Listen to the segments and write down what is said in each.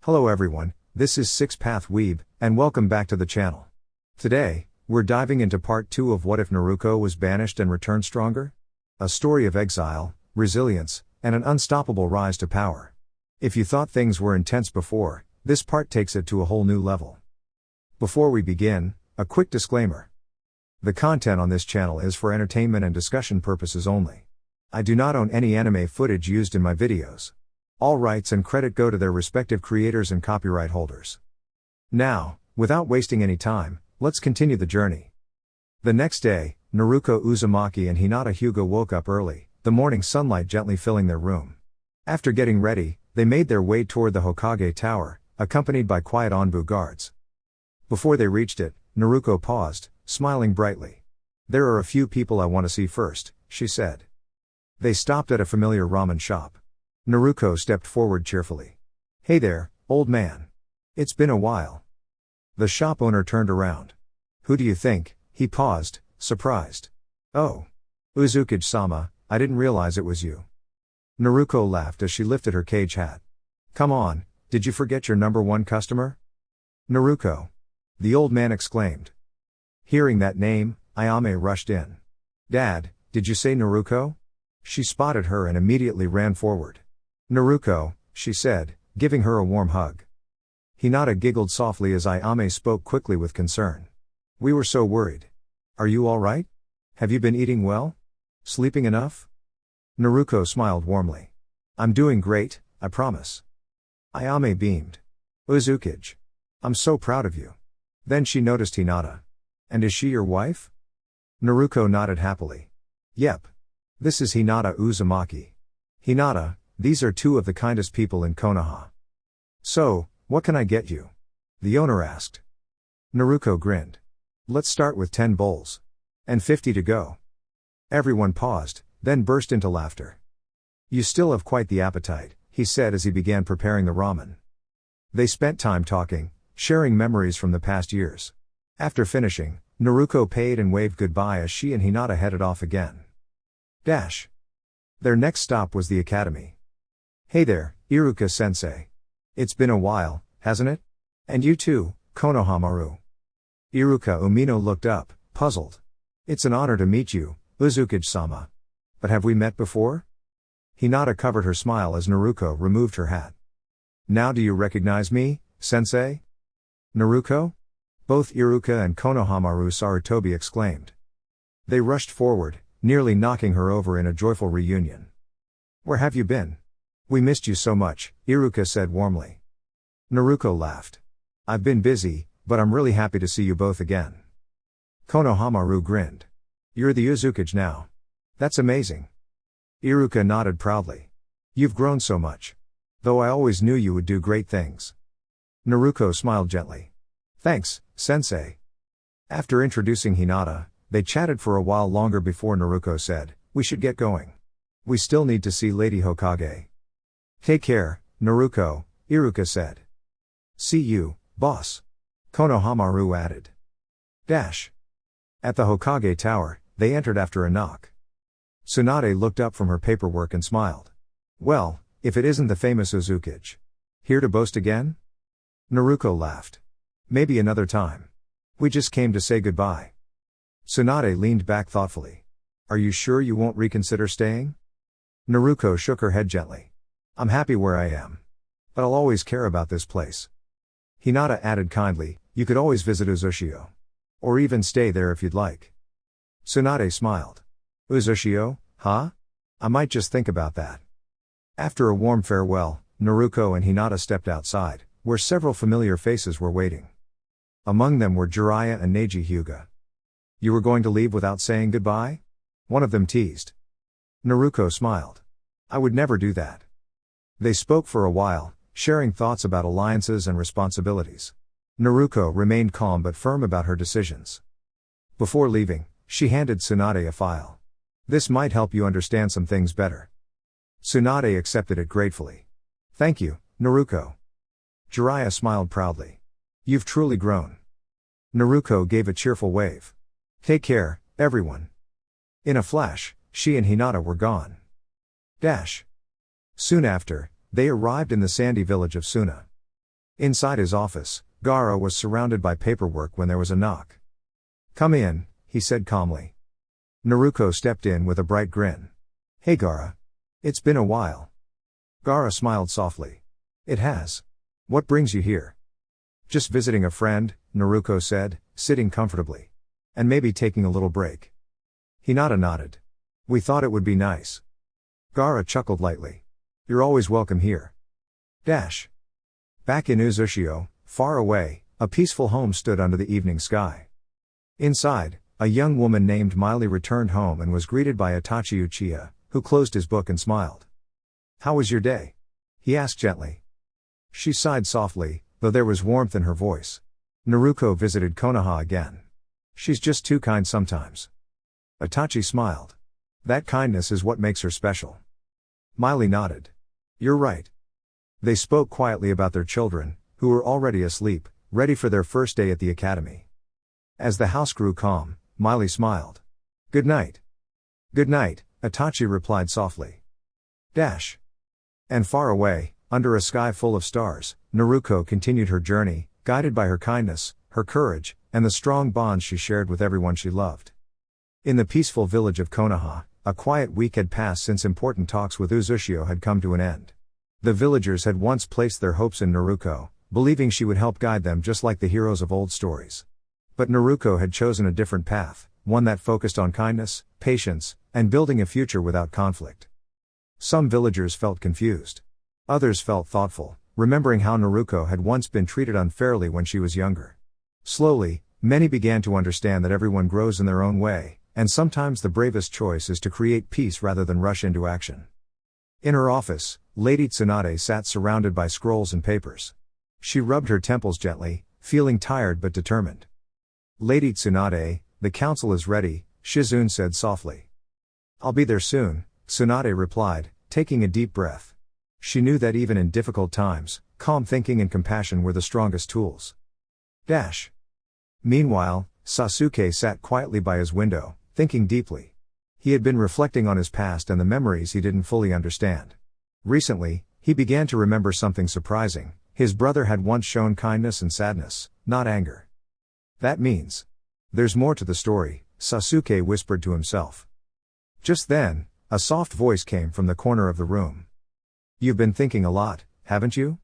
Hello everyone, this is Six Path Weeb, and welcome back to the channel. Today, we're diving into part 2 of What If Naruko Was Banished and Returned Stronger? A story of exile, resilience, and an unstoppable rise to power. If you thought things were intense before, this part takes it to a whole new level. Before we begin, a quick disclaimer. The content on this channel is for entertainment and discussion purposes only. I do not own any anime footage used in my videos. All rights and credit go to their respective creators and copyright holders. Now, without wasting any time, let's continue the journey. The next day, Naruko Uzumaki and Hinata Hyuga woke up early, the morning sunlight gently filling their room. After getting ready, they made their way toward the Hokage Tower, accompanied by quiet Anbu guards. Before they reached it, Naruko paused, smiling brightly. "There are a few people I want to see first," she said. They stopped at a familiar ramen shop. Naruko stepped forward cheerfully. "Hey there, old man. It's been a while." The shop owner turned around. "Who do you think?" He paused, surprised. "Oh. Uzukage-sama, I didn't realize it was you." Naruko laughed as she lifted her cage hat. "Come on, did you forget your number one customer?" "Naruko!" the old man exclaimed. Hearing that name, Ayame rushed in. "Dad, did you say Naruko?" She spotted her and immediately ran forward. "Naruko," she said, giving her a warm hug. Hinata giggled softly as Ayame spoke quickly with concern. "We were so worried. Are you all right? Have you been eating well? Sleeping enough?" Naruko smiled warmly. "I'm doing great, I promise." Ayame beamed. "Uzukage. I'm so proud of you." Then she noticed Hinata. "And is she your wife?" Naruko nodded happily. "Yep. This is Hinata Uzumaki. Hinata, these are two of the kindest people in Konoha." "So, what can I get you?" the owner asked. Naruko grinned. "Let's start with 10 bowls. And 50 to go." Everyone paused, then burst into laughter. "You still have quite the appetite," he said as he began preparing the ramen. They spent time talking, sharing memories from the past years. After finishing, Naruko paid and waved goodbye as she and Hinata headed off again. Their next stop was the academy. "Hey there, Iruka-sensei. It's been a while, hasn't it? And you too, Konohamaru." Iruka Umino looked up, puzzled. "It's an honor to meet you, Uzukage-sama. But have we met before?" Hinata covered her smile as Naruko removed her hat. "Now do you recognize me, sensei?" "Naruko?" Both Iruka and Konohamaru Sarutobi exclaimed. They rushed forward, nearly knocking her over in a joyful reunion. "Where have you been? We missed you so much," Iruka said warmly. Naruko laughed. "I've been busy, but I'm really happy to see you both again." Konohamaru grinned. "You're the Uzukage now. That's amazing." Iruka nodded proudly. "You've grown so much. Though I always knew you would do great things." Naruko smiled gently. "Thanks, sensei." After introducing Hinata, they chatted for a while longer before Naruko said, "We should get going. We still need to see Lady Hokage." "Take care, Naruko," Iruka said. "See you, boss," Konohamaru added. At the Hokage Tower, they entered after a knock. Tsunade looked up from her paperwork and smiled. "Well, if it isn't the famous Uzukage. Here to boast again?" Naruko laughed. "Maybe another time. We just came to say goodbye." Tsunade leaned back thoughtfully. "Are you sure you won't reconsider staying?" Naruko shook her head gently. "I'm happy where I am. But I'll always care about this place." Hinata added kindly, "You could always visit Uzushio. Or even stay there if you'd like." Tsunade smiled. "Uzushio, huh? I might just think about that." After a warm farewell, Naruko and Hinata stepped outside, where several familiar faces were waiting. Among them were Jiraiya and Neji Hyuga. "You were going to leave without saying goodbye?" one of them teased. Naruko smiled. "I would never do that." They spoke for a while, sharing thoughts about alliances and responsibilities. Naruko remained calm but firm about her decisions. Before leaving, she handed Tsunade a file. "This might help you understand some things better." Tsunade accepted it gratefully. "Thank you, Naruko." Jiraiya smiled proudly. "You've truly grown." Naruko gave a cheerful wave. "Take care, everyone." In a flash, she and Hinata were gone. Soon after, they arrived in the sandy village of Suna. Inside his office, Gaara was surrounded by paperwork when there was a knock. "Come in," he said calmly. Naruko stepped in with a bright grin. "Hey Gaara. It's been a while." Gaara smiled softly. "It has. What brings you here?" "Just visiting a friend," Naruko said, sitting comfortably. "And maybe taking a little break." Hinata nodded. "We thought it would be nice." Gaara chuckled lightly. "You're always welcome here." Dash. Back in Uzushio, far away, a peaceful home stood under the evening sky. Inside, a young woman named Miley returned home and was greeted by Itachi Uchiha, who closed his book and smiled. "How was your day?" he asked gently. She sighed softly, though there was warmth in her voice. "Naruko visited Konoha again. She's just too kind sometimes." Itachi smiled. "That kindness is what makes her special." Miley nodded. "You're right." They spoke quietly about their children, who were already asleep, ready for their first day at the academy. As the house grew calm, Miley smiled. "Good night." "Good night," Itachi replied softly. Dash. And far away, under a sky full of stars, Naruko continued her journey, guided by her kindness, her courage, and the strong bonds she shared with everyone she loved. In the peaceful village of Konoha, a quiet week had passed since important talks with Uzushio had come to an end. The villagers had once placed their hopes in Naruko, believing she would help guide them just like the heroes of old stories. But Naruko had chosen a different path, one that focused on kindness, patience, and building a future without conflict. Some villagers felt confused. Others felt thoughtful, remembering how Naruko had once been treated unfairly when she was younger. Slowly, many began to understand that everyone grows in their own way, and sometimes the bravest choice is to create peace rather than rush into action. In her office, Lady Tsunade sat surrounded by scrolls and papers. She rubbed her temples gently, feeling tired but determined. "Lady Tsunade, the council is ready," Shizune said softly. "I'll be there soon," Tsunade replied, taking a deep breath. She knew that even in difficult times, calm thinking and compassion were the strongest tools. Dash. Meanwhile, Sasuke sat quietly by his window, thinking deeply. He had been reflecting on his past and the memories he didn't fully understand. Recently, he began to remember something surprising. His brother had once shown kindness and sadness, not anger. "That means there's more to the story," Sasuke whispered to himself. Just then, a soft voice came from the corner of the room. "You've been thinking a lot, haven't you?"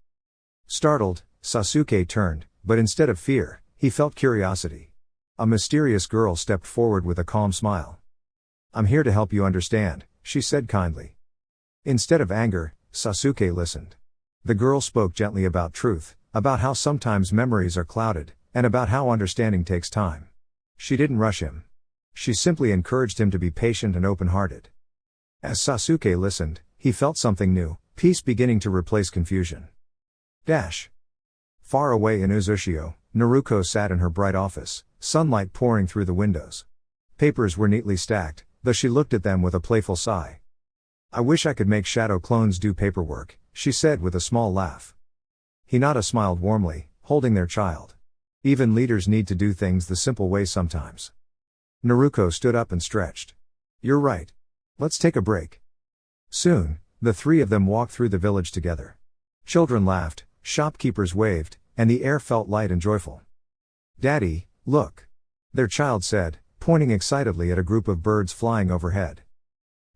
Startled, Sasuke turned, but instead of fear, he felt curiosity. A mysterious girl stepped forward with a calm smile. "I'm here to help you understand," she said kindly. Instead of anger, Sasuke listened. The girl spoke gently about truth, about how sometimes memories are clouded, and about how understanding takes time. She didn't rush him. She simply encouraged him to be patient and open-hearted. As Sasuke listened, he felt something new, peace beginning to replace confusion. Dash. Far away in Uzushio, Naruko sat in her bright office, sunlight pouring through the windows. Papers were neatly stacked, though she looked at them with a playful sigh. "I wish I could make shadow clones do paperwork," she said with a small laugh. Hinata smiled warmly, holding their child. Even leaders need to do things the simple way sometimes. Naruko stood up and stretched. "You're right. Let's take a break." Soon, the three of them walked through the village together. Children laughed, shopkeepers waved, and the air felt light and joyful. "Daddy, look," their child said, pointing excitedly at a group of birds flying overhead.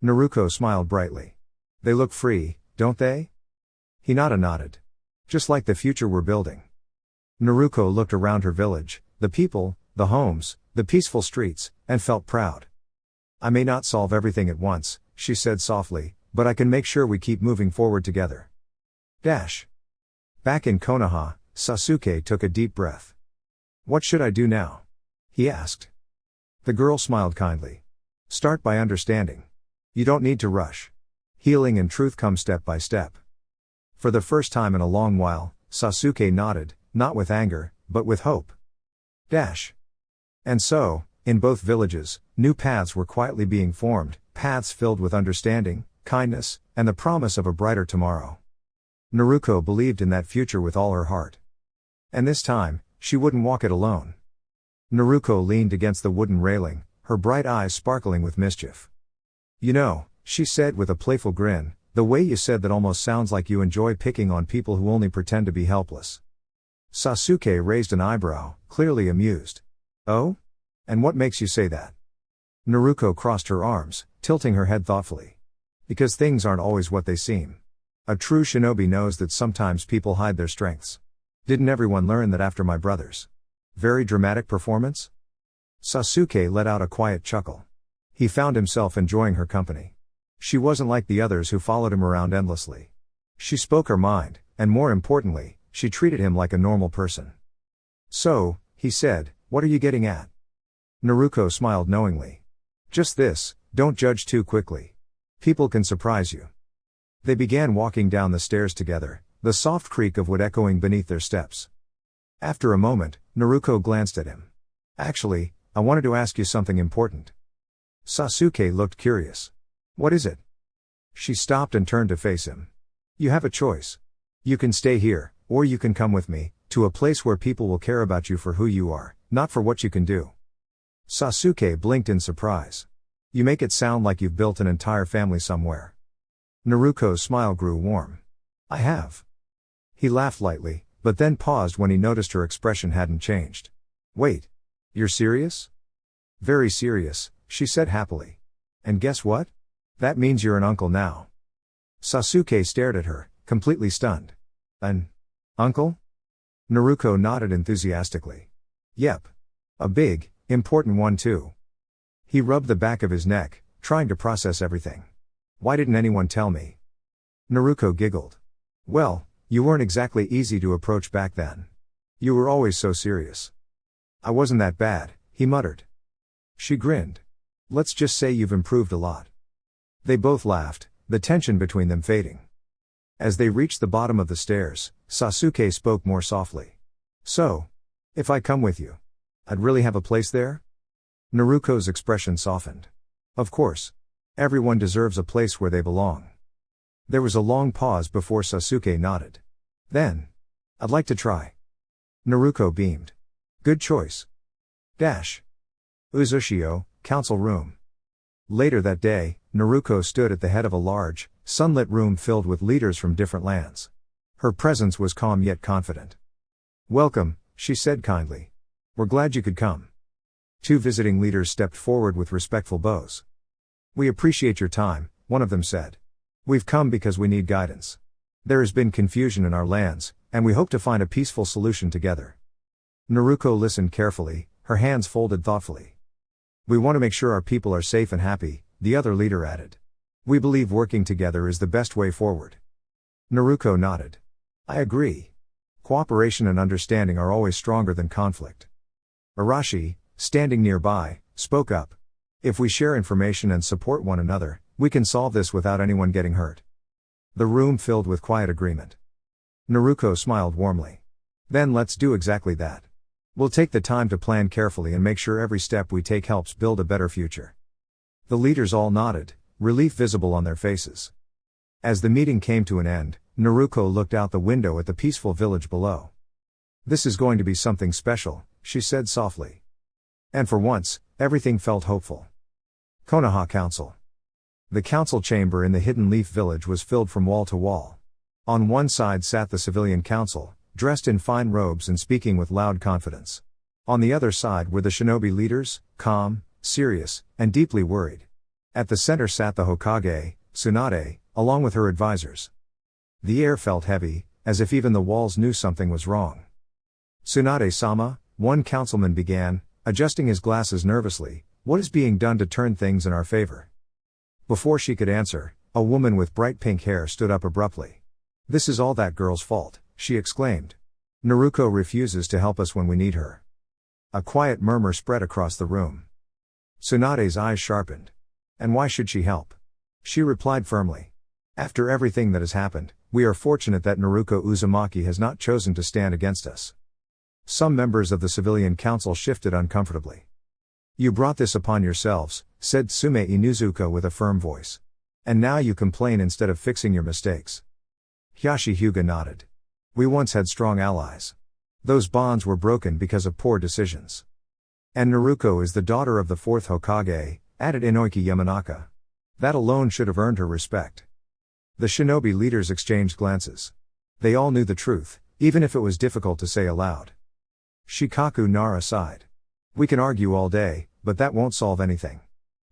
Naruko smiled brightly. "They look free, don't they?" Hinata nodded. "Just like the future we're building." Naruko looked around her village, the people, the homes, the peaceful streets, and felt proud. "I may not solve everything at once," she said softly, "but I can make sure we keep moving forward together." Dash. Back in Konoha, Sasuke took a deep breath. "What should I do now?" he asked. The girl smiled kindly. "Start by understanding. You don't need to rush. Healing and truth come step by step." For the first time in a long while, Sasuke nodded, not with anger, but with hope. Dash. And so, in both villages, new paths were quietly being formed, paths filled with understanding, kindness, and the promise of a brighter tomorrow. Naruko believed in that future with all her heart. And this time, she wouldn't walk it alone. Naruko leaned against the wooden railing, her bright eyes sparkling with mischief. "You know," she said with a playful grin, "the way you said that almost sounds like you enjoy picking on people who only pretend to be helpless." Sasuke raised an eyebrow, clearly amused. Oh? And what makes you say that? Naruko crossed her arms, tilting her head thoughtfully. Because things aren't always what they seem. A true shinobi knows that sometimes people hide their strengths. Didn't everyone learn that after my brothers? Very dramatic performance? Sasuke let out a quiet chuckle. He found himself enjoying her company. She wasn't like the others who followed him around endlessly. She spoke her mind, and more importantly, she treated him like a normal person. So, he said, what are you getting at? Naruko smiled knowingly. Just this, don't judge too quickly. People can surprise you. They began walking down the stairs together, the soft creak of wood echoing beneath their steps. After a moment, Naruko glanced at him. Actually, I wanted to ask you something important. Sasuke looked curious. What is it? She stopped and turned to face him. You have a choice. You can stay here, or you can come with me, to a place where people will care about you for who you are, not for what you can do. Sasuke blinked in surprise. You make it sound like you've built an entire family somewhere. Naruko's smile grew warm. I have. He laughed lightly, but then paused when he noticed her expression hadn't changed. Wait. You're serious? Very serious, she said happily. And guess what? That means you're an uncle now. Sasuke stared at her, completely stunned. An uncle? Naruko nodded enthusiastically. Yep. A big, important one too. He rubbed the back of his neck, trying to process everything. Why didn't anyone tell me? Naruko giggled. Well, you weren't exactly easy to approach back then. You were always so serious. I wasn't that bad, he muttered. She grinned. Let's just say you've improved a lot. They both laughed, the tension between them fading. As they reached the bottom of the stairs, Sasuke spoke more softly. So, if I come with you, I'd really have a place there? Naruko's expression softened. Of course. Everyone deserves a place where they belong. There was a long pause before Sasuke nodded. Then, I'd like to try. Naruko beamed. Good choice. Uzushio, council room. Later that day, Naruko stood at the head of a large, sunlit room filled with leaders from different lands. Her presence was calm yet confident. Welcome, she said kindly. We're glad you could come. Two visiting leaders stepped forward with respectful bows. We appreciate your time, one of them said. We've come because we need guidance. There has been confusion in our lands, and we hope to find a peaceful solution together. Naruko listened carefully, her hands folded thoughtfully. We want to make sure our people are safe and happy, the other leader added. We believe working together is the best way forward. Naruko nodded. I agree. Cooperation and understanding are always stronger than conflict. Arashi, standing nearby, spoke up. If we share information and support one another, we can solve this without anyone getting hurt. The room filled with quiet agreement. Naruko smiled warmly. Then let's do exactly that. We'll take the time to plan carefully and make sure every step we take helps build a better future. The leaders all nodded, relief visible on their faces. As the meeting came to an end, Naruko looked out the window at the peaceful village below. This is going to be something special, she said softly. And for once, everything felt hopeful. Konoha Council. The council chamber in the Hidden Leaf village was filled from wall to wall. On one side sat the civilian council, dressed in fine robes and speaking with loud confidence. On the other side were the shinobi leaders, calm, serious, and deeply worried. At the center sat the Hokage, Tsunade, along with her advisors. The air felt heavy, as if even the walls knew something was wrong. Tsunade-sama, one councilman began, adjusting his glasses nervously, what is being done to turn things in our favor? Before she could answer, a woman with bright pink hair stood up abruptly. This is all that girl's fault, she exclaimed. Naruko refuses to help us when we need her. A quiet murmur spread across the room. Tsunade's eyes sharpened. And why should she help? She replied firmly. After everything that has happened, we are fortunate that Naruko Uzumaki has not chosen to stand against us. Some members of the civilian council shifted uncomfortably. You brought this upon yourselves, said Tsume Inuzuka with a firm voice. And now you complain instead of fixing your mistakes. Hyashi Hyuga nodded. We once had strong allies. Those bonds were broken because of poor decisions. And Naruko is the daughter of the fourth Hokage, added Inoiki Yamanaka. That alone should have earned her respect. The shinobi leaders exchanged glances. They all knew the truth, even if it was difficult to say aloud. Shikaku Nara sighed. We can argue all day, but that won't solve anything.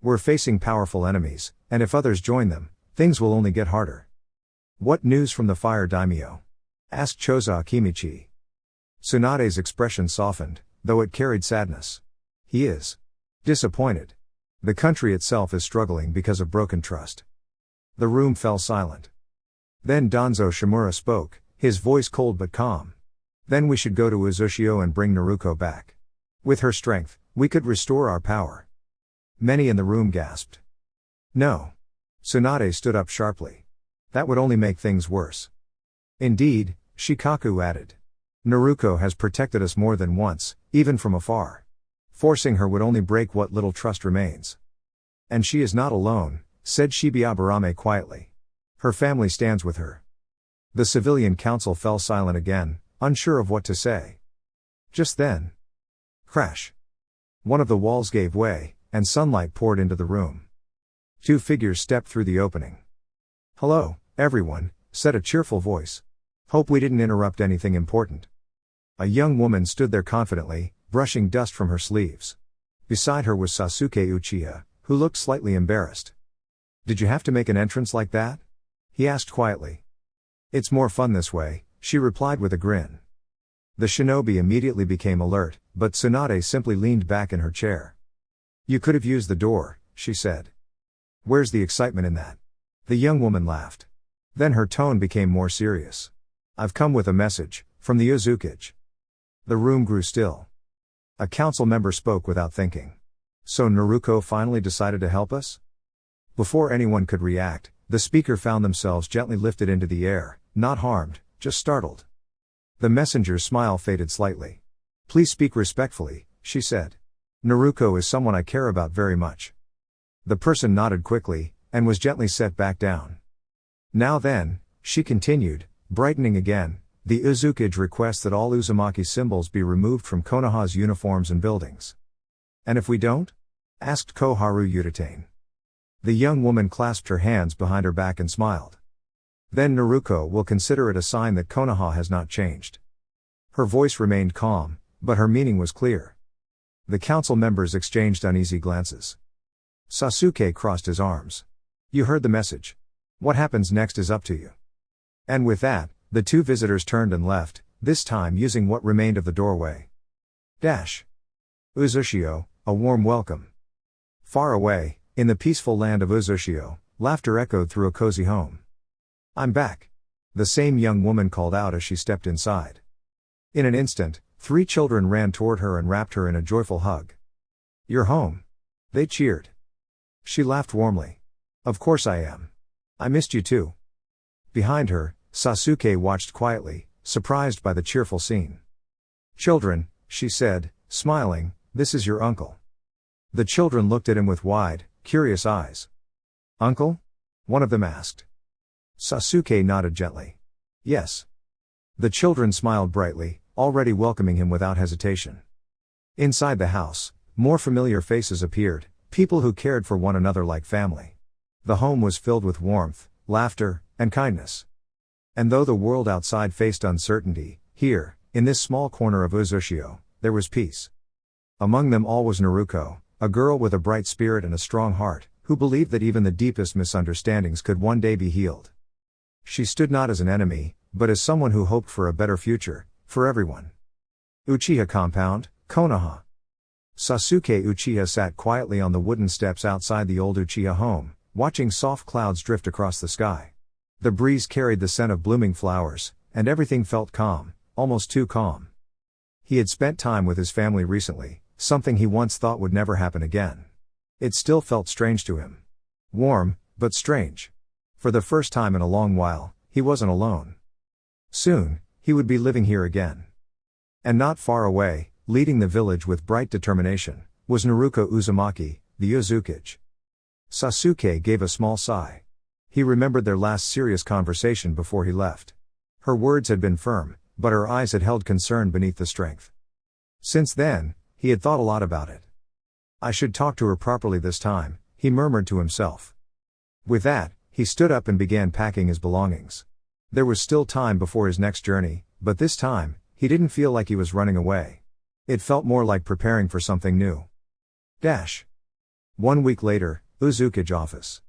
We're facing powerful enemies, and if others join them, things will only get harder. What news from the fire daimyo? Asked Choza Akimichi. Tsunade's expression softened, though it carried sadness. He is disappointed. The country itself is struggling because of broken trust. The room fell silent. Then Danzo Shimura spoke, his voice cold but calm. Then we should go to Uzushio and bring Naruko back. With her strength, we could restore our power. Many in the room gasped. No. Tsunade stood up sharply. That would only make things worse. Indeed, Shikaku added. Naruko has protected us more than once, even from afar. Forcing her would only break what little trust remains. And she is not alone, said Shibiabarame quietly. Her family stands with her. The civilian council fell silent again, unsure of what to say. Just then. Crash. One of the walls gave way, and sunlight poured into the room. Two figures stepped through the opening. Hello, everyone, said a cheerful voice. Hope we didn't interrupt anything important. A young woman stood there confidently, brushing dust from her sleeves. Beside her was Sasuke Uchiha, who looked slightly embarrassed. Did you have to make an entrance like that? He asked quietly. It's more fun this way, she replied with a grin. The shinobi immediately became alert, but Tsunade simply leaned back in her chair. You could have used the door, she said. Where's the excitement in that? The young woman laughed. Then her tone became more serious. I've come with a message, from the Uzukage. The room grew still. A council member spoke without thinking. So Naruko finally decided to help us? Before anyone could react, the speaker found themselves gently lifted into the air, not harmed, just startled. The messenger's smile faded slightly. Please speak respectfully, she said. Naruko is someone I care about very much. The person nodded quickly, and was gently set back down. Now then, she continued, brightening again, the Uzukage requests that all Uzumaki symbols be removed from Konoha's uniforms and buildings. And if we don't? Asked Koharu Utatane. The young woman clasped her hands behind her back and smiled. Then Naruko will consider it a sign that Konoha has not changed. Her voice remained calm, but her meaning was clear. The council members exchanged uneasy glances. Sasuke crossed his arms. You heard the message. What happens next is up to you. And with that, the two visitors turned and left, this time using what remained of the doorway. Uzushio, a warm welcome. Far away, in the peaceful land of Uzushio, laughter echoed through a cozy home. I'm back. The same young woman called out as she stepped inside. In an instant, 3 children ran toward her and wrapped her in a joyful hug. You're home. They cheered. She laughed warmly. Of course I am. I missed you too. Behind her, Sasuke watched quietly, surprised by the cheerful scene. Children, she said, smiling, this is your uncle. The children looked at him with wide, curious eyes. Uncle? One of them asked. Sasuke nodded gently. Yes. The children smiled brightly, already welcoming him without hesitation. Inside the house, more familiar faces appeared, people who cared for one another like family. The home was filled with warmth, laughter, and kindness. And though the world outside faced uncertainty, here, in this small corner of Uzushio, there was peace. Among them all was Naruko, a girl with a bright spirit and a strong heart, who believed that even the deepest misunderstandings could one day be healed. She stood not as an enemy, but as someone who hoped for a better future, for everyone. Uchiha Compound, Konoha. Sasuke Uchiha sat quietly on the wooden steps outside the old Uchiha home, watching soft clouds drift across the sky. The breeze carried the scent of blooming flowers, and everything felt calm, almost too calm. He had spent time with his family recently, something he once thought would never happen again. It still felt strange to him. Warm, but strange. For the first time in a long while, he wasn't alone. Soon, he would be living here again. And not far away, leading the village with bright determination, was Naruko Uzumaki, the Uzukage. Sasuke gave a small sigh. He remembered their last serious conversation before he left. Her words had been firm, but her eyes had held concern beneath the strength. Since then, he had thought a lot about it. I should talk to her properly this time, he murmured to himself. With that, he stood up and began packing his belongings. There was still time before his next journey, but this time, he didn't feel like he was running away. It felt more like preparing for something new. 1 week later, Uzukage office.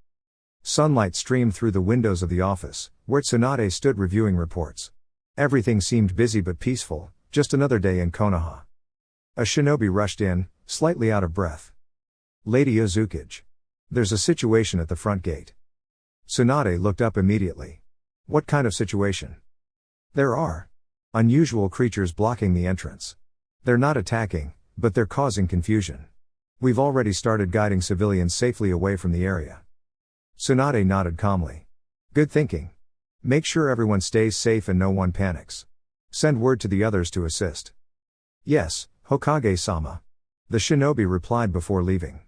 Sunlight streamed through the windows of the office, where Tsunade stood reviewing reports. Everything seemed busy but peaceful, just another day in Konoha. A shinobi rushed in, slightly out of breath. Lady Uzukage. There's a situation at the front gate. Tsunade looked up immediately. What kind of situation? There are unusual creatures blocking the entrance. They're not attacking, but they're causing confusion. We've already started guiding civilians safely away from the area. Tsunade nodded calmly. Good thinking. Make sure everyone stays safe and no one panics. Send word to the others to assist. Yes, Hokage-sama. The shinobi replied before leaving.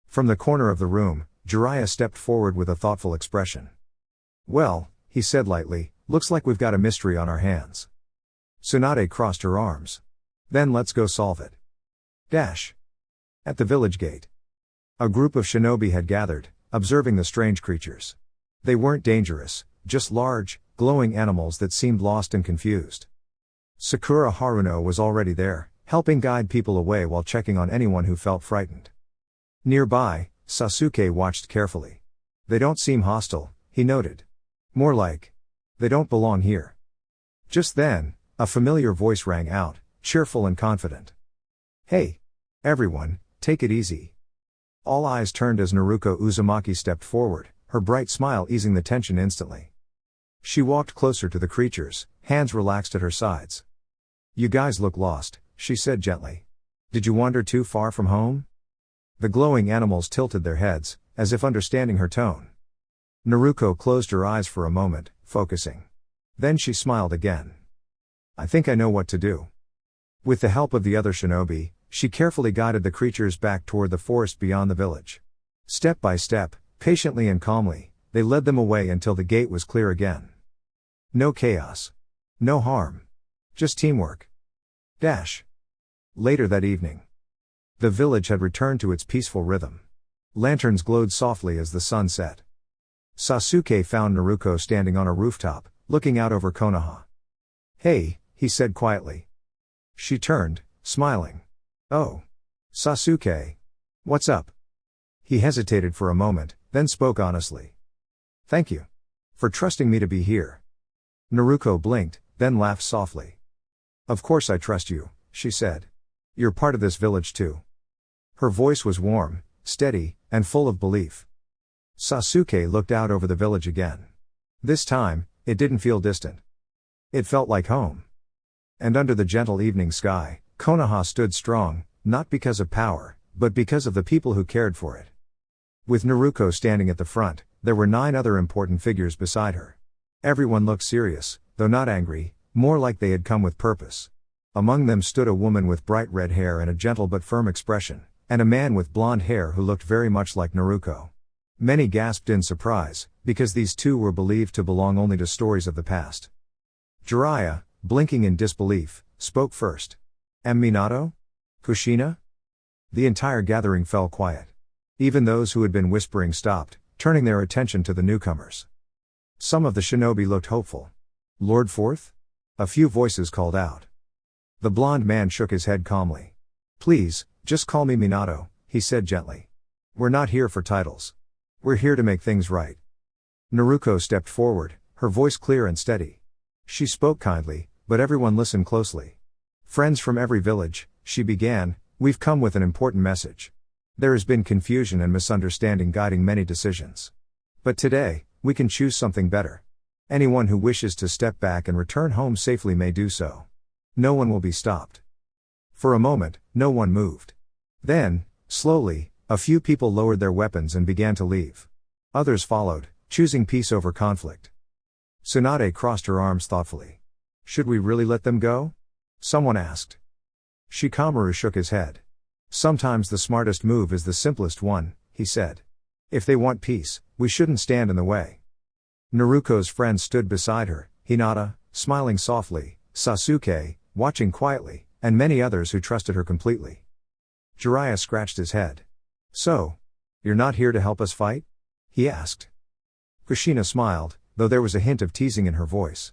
From the corner of the room, Jiraiya stepped forward with a thoughtful expression. Well, he said lightly, looks like we've got a mystery on our hands. Tsunade crossed her arms. Then let's go solve it. At the village gate. A group of shinobi had gathered, observing the strange creatures. They weren't dangerous, just large, glowing animals that seemed lost and confused. Sakura Haruno was already there, helping guide people away while checking on anyone who felt frightened. Nearby, Sasuke watched carefully. They don't seem hostile, he noted. More like, they don't belong here. Just then, a familiar voice rang out, cheerful and confident. Hey! Everyone, take it easy. All eyes turned as Naruko Uzumaki stepped forward, her bright smile easing the tension instantly. She walked closer to the creatures, hands relaxed at her sides. You guys look lost, she said gently. Did you wander too far from home? The glowing animals tilted their heads, as if understanding her tone. Naruko closed her eyes for a moment, focusing. Then she smiled again. I think I know what to do. With the help of the other shinobi, she carefully guided the creatures back toward the forest beyond the village. Step by step, patiently and calmly, they led them away until the gate was clear again. No chaos. No harm. Just teamwork. Later that evening. The village had returned to its peaceful rhythm. Lanterns glowed softly as the sun set. Sasuke found Naruko standing on a rooftop, looking out over Konoha. Hey, he said quietly. She turned, smiling. Oh. Sasuke. What's up? He hesitated for a moment, then spoke honestly. Thank you. For trusting me to be here. Naruko blinked, then laughed softly. Of course I trust you, she said. You're part of this village too. Her voice was warm, steady, and full of belief. Sasuke looked out over the village again. This time, it didn't feel distant. It felt like home. And under the gentle evening sky, Konoha stood strong, not because of power, but because of the people who cared for it. With Naruko standing at the front, there were 9 other important figures beside her. Everyone looked serious, though not angry, more like they had come with purpose. Among them stood a woman with bright red hair and a gentle but firm expression, and a man with blonde hair who looked very much like Naruko. Many gasped in surprise, because these two were believed to belong only to stories of the past. Jiraiya, blinking in disbelief, spoke first. Minato? Kushina? The entire gathering fell quiet. Even those who had been whispering stopped, turning their attention to the newcomers. Some of the shinobi looked hopeful. Lord Forth? A few voices called out. The blond man shook his head calmly. Please, just call me Minato, he said gently. We're not here for titles. We're here to make things right. Naruko stepped forward, her voice clear and steady. She spoke kindly, but everyone listened closely. Friends from every village, she began, we've come with an important message. There has been confusion and misunderstanding guiding many decisions. But today, we can choose something better. Anyone who wishes to step back and return home safely may do so. No one will be stopped. For a moment, no one moved. Then, slowly, a few people lowered their weapons and began to leave. Others followed, choosing peace over conflict. Tsunade crossed her arms thoughtfully. Should we really let them go? Someone asked. Shikamaru shook his head. Sometimes the smartest move is the simplest one, he said. If they want peace, we shouldn't stand in the way. Naruko's friend stood beside her, Hinata, smiling softly, Sasuke, watching quietly, and many others who trusted her completely. Jiraiya scratched his head. So, you're not here to help us fight? He asked. Kushina smiled, though there was a hint of teasing in her voice.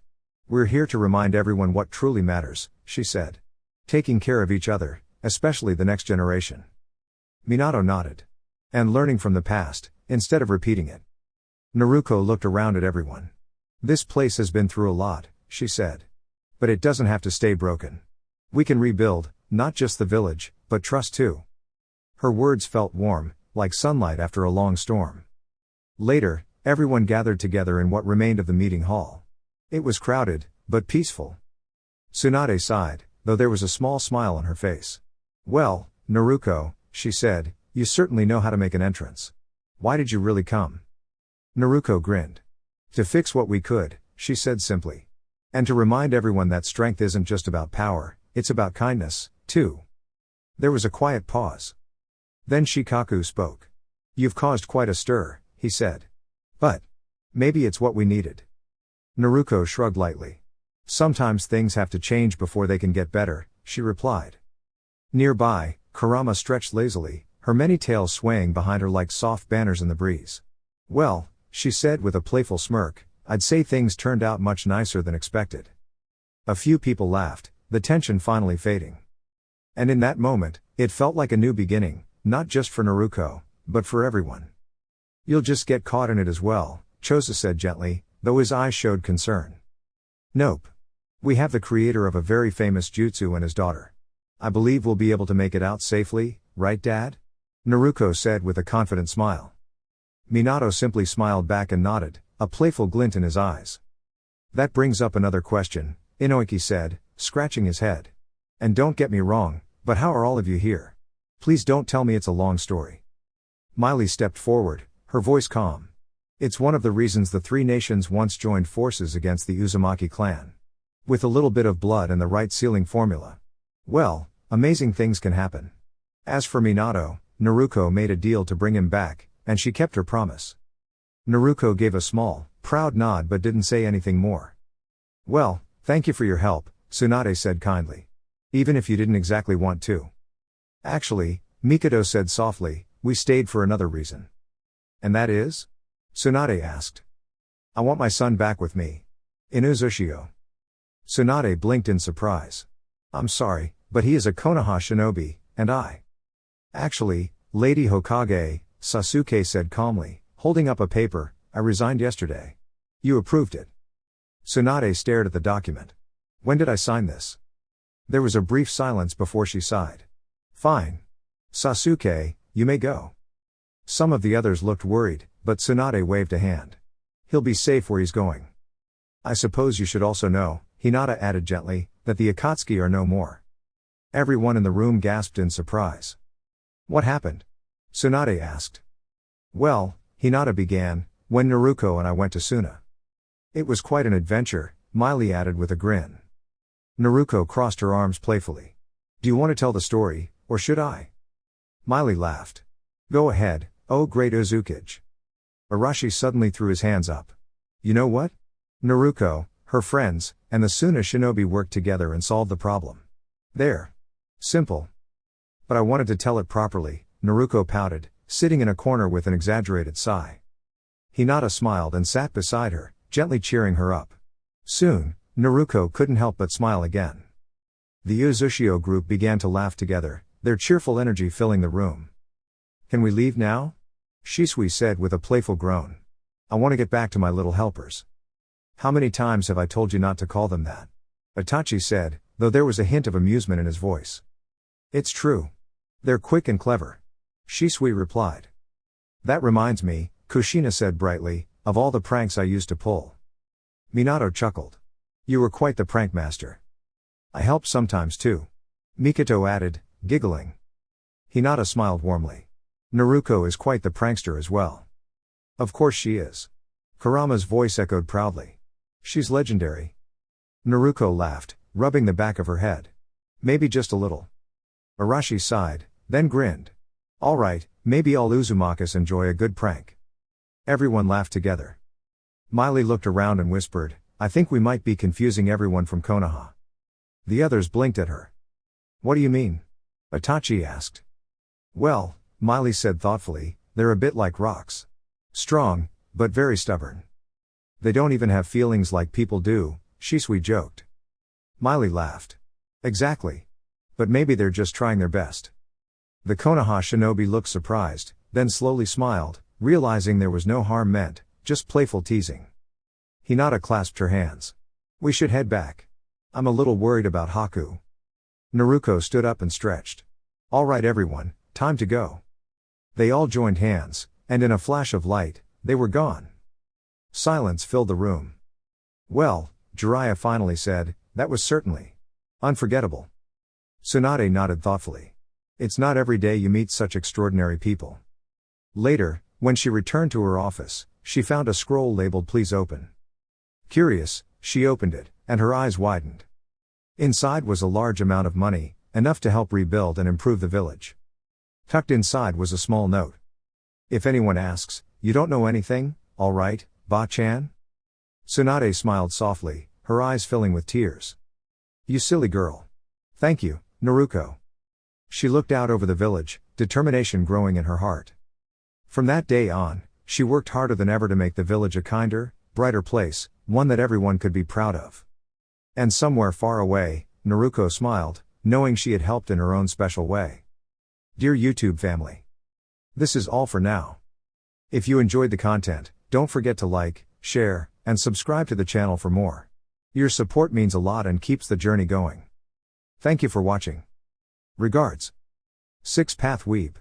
We're here to remind everyone what truly matters, she said. Taking care of each other, especially the next generation. Minato nodded. And learning from the past, instead of repeating it. Naruko looked around at everyone. This place has been through a lot, she said. But it doesn't have to stay broken. We can rebuild, not just the village, but trust too. Her words felt warm, like sunlight after a long storm. Later, everyone gathered together in what remained of the meeting hall. It was crowded, but peaceful. Tsunade sighed, though there was a small smile on her face. Well, Naruko, she said, you certainly know how to make an entrance. Why did you really come? Naruko grinned. To fix what we could, she said simply. And to remind everyone that strength isn't just about power, it's about kindness, too. There was a quiet pause. Then Shikaku spoke. You've caused quite a stir, he said. But maybe it's what we needed. Naruko shrugged lightly. Sometimes things have to change before they can get better, she replied. Nearby, Kurama stretched lazily, her many tails swaying behind her like soft banners in the breeze. Well, she said with a playful smirk, I'd say things turned out much nicer than expected. A few people laughed, the tension finally fading. And in that moment, it felt like a new beginning, not just for Naruko, but for everyone. You'll just get caught in it as well, Chosa said gently, though his eyes showed concern. Nope. We have the creator of a very famous jutsu and his daughter. I believe we'll be able to make it out safely, right Dad? Naruko said with a confident smile. Minato simply smiled back and nodded, a playful glint in his eyes. That brings up another question, Inoiki said, scratching his head. And don't get me wrong, but how are all of you here? Please don't tell me it's a long story. Miley stepped forward, her voice calm. It's one of the reasons the three nations once joined forces against the Uzumaki clan. With a little bit of blood and the right sealing formula. Well, amazing things can happen. As for Minato, Naruko made a deal to bring him back, and she kept her promise. Naruko gave a small, proud nod but didn't say anything more. Well, thank you for your help, Tsunade said kindly. Even if you didn't exactly want to. Actually, Mikado said softly, we stayed for another reason. And that is? Tsunade asked. I want my son back with me. In Uzushio. Tsunade blinked in surprise. I'm sorry, but he is a Konoha shinobi, and I. Actually, Lady Hokage, Sasuke said calmly, holding up a paper, I resigned yesterday. You approved it. Tsunade stared at the document. When did I sign this? There was a brief silence before she sighed. Fine. Sasuke, you may go. Some of the others looked worried, but Tsunade waved a hand. He'll be safe where he's going. I suppose you should also know, Hinata added gently, that the Akatsuki are no more. Everyone in the room gasped in surprise. What happened? Tsunade asked. Well, Hinata began, when Naruko and I went to Suna. It was quite an adventure, Miley added with a grin. Naruko crossed her arms playfully. Do you want to tell the story, or should I? Miley laughed. Go ahead, oh great Uzukage. Arashi suddenly threw his hands up. You know what? Naruko, her friends, and the Suna shinobi worked together and solved the problem. There. Simple. But I wanted to tell it properly, Naruko pouted, sitting in a corner with an exaggerated sigh. Hinata smiled and sat beside her, gently cheering her up. Soon, Naruko couldn't help but smile again. The Uzushio group began to laugh together, their cheerful energy filling the room. Can we leave now? Shisui said with a playful groan. I want to get back to my little helpers. How many times have I told you not to call them that? Itachi said, though there was a hint of amusement in his voice. It's true. They're quick and clever. Shisui replied. That reminds me, Kushina said brightly, of all the pranks I used to pull. Minato chuckled. You were quite the prank master. I helped sometimes too. Mikoto added, giggling. Hinata smiled warmly. Naruko is quite the prankster as well. Of course she is. Kurama's voice echoed proudly. She's legendary. Naruko laughed, rubbing the back of her head. Maybe just a little. Arashi sighed, then grinned. All right, maybe all Uzumakas enjoy a good prank. Everyone laughed together. Miley looked around and whispered, I think we might be confusing everyone from Konoha. The others blinked at her. What do you mean? Itachi asked. Well, Miley said thoughtfully, they're a bit like rocks. Strong, but very stubborn. They don't even have feelings like people do, Shisui joked. Miley laughed. Exactly. But maybe they're just trying their best. The Konoha shinobi looked surprised, then slowly smiled, realizing there was no harm meant, just playful teasing. Hinata clasped her hands. We should head back. I'm a little worried about Haku. Naruko stood up and stretched. All right everyone, time to go. They all joined hands, and in a flash of light, they were gone. Silence filled the room. Well, Jiraiya finally said, that was certainly unforgettable. Tsunade nodded thoughtfully. It's not every day you meet such extraordinary people. Later, when she returned to her office, she found a scroll labeled Please Open. Curious, she opened it, and her eyes widened. Inside was a large amount of money, enough to help rebuild and improve the village. Tucked inside was a small note. If anyone asks, you don't know anything, all right, Ba-chan? Tsunade smiled softly, her eyes filling with tears. You silly girl. Thank you, Naruko. She looked out over the village, determination growing in her heart. From that day on, she worked harder than ever to make the village a kinder, brighter place, one that everyone could be proud of. And somewhere far away, Naruko smiled, knowing she had helped in her own special way. Dear YouTube family. This is all for now. If you enjoyed the content, don't forget to like, share, and subscribe to the channel for more. Your support means a lot and keeps the journey going. Thank you for watching. Regards. Six Path Weeb.